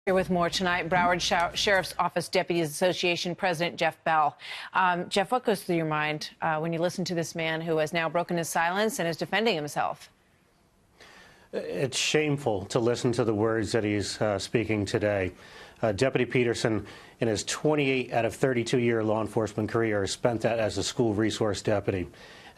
Here with more tonight, Broward Sheriff's Office Deputies Association President Jeff Bell. Jeff, what goes through your mind when you listen to this man who has now broken his silence and is defending himself? It's shameful to listen to the words that he's speaking today. Deputy Peterson, in his 28 out of 32-year law enforcement career, spent that as a school resource deputy.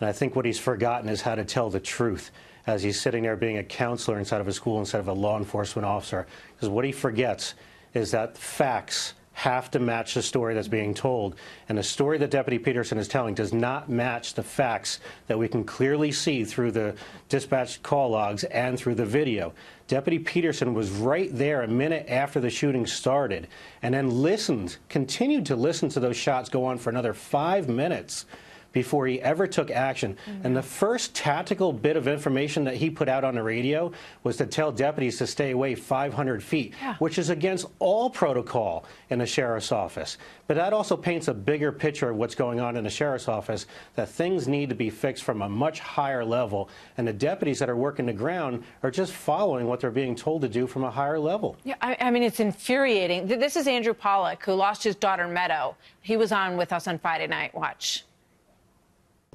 And I think what he's forgotten is how to tell the truth as he's sitting there being a counselor inside of a school instead of a law enforcement officer. Because what he forgets is that facts have to match the story that's being told. And the story that Deputy Peterson is telling does not match the facts that we can clearly see through the dispatch call logs and through the video. Deputy Peterson was right there a minute after the shooting started and then continued to listen to those shots go on for another 5 minutes before he ever took action. And the first tactical bit of information that he put out on the radio was to tell deputies to stay away 500 feet, which is against all protocol in the sheriff's office. But that also paints a bigger picture of what's going on in the sheriff's office, that things need to be fixed from a much higher level. And the deputies that are working the ground are just following what they're being told to do from a higher level. Yeah, I mean, it's infuriating. This is Andrew Pollack, who lost his daughter, Meadow. He was on with us on Friday night. Watch.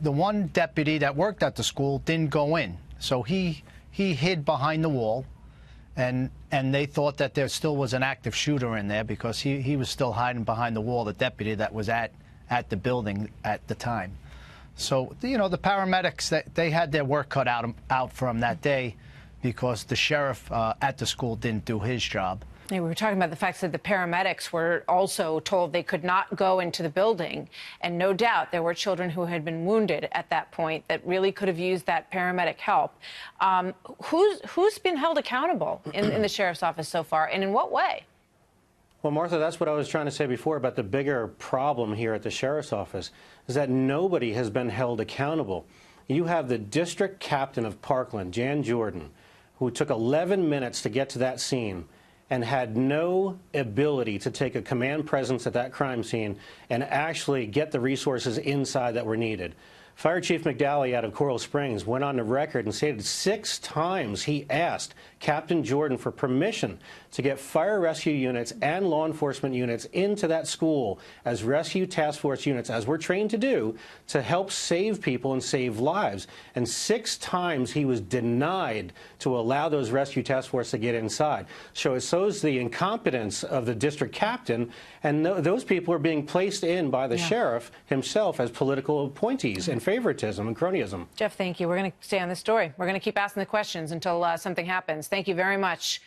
The one deputy that worked at the school didn't go in, so he hid behind the wall, and they thought that there still was an active shooter in there because he was still hiding behind the wall, the deputy that was at the building at the time. So, you know, the paramedics, they had their work cut out for them that day because the sheriff at the school didn't do his job. Yeah, we were talking about the fact that the paramedics were also told they could not go into the building. And no doubt there were children who had been wounded at that point that really could have used that paramedic help. Who's been held accountable in the sheriff's office so far, and in what way? Well, Martha, that's what I was trying to say before about the bigger problem here at the sheriff's office, is that nobody has been held accountable. You have the district captain of Parkland, Jan Jordan, who took 11 minutes to get to that scene and had no ability to take a command presence at that crime scene and actually get the resources inside that were needed. Fire Chief McDowley out of Coral Springs went on the record and stated 6 times he asked Captain Jordan for permission to get fire rescue units and law enforcement units into that school as rescue task force units, as we're trained to do, to help save people and save lives. And 6 times he was denied to allow those rescue task force to get inside. So it shows the incompetence of the district captain, and those people are being placed in by the sheriff himself as political appointees and favoritism and cronyism. Jeff, thank you. We're going to stay on this story. We're going to keep asking the questions until something happens. Thank you very much.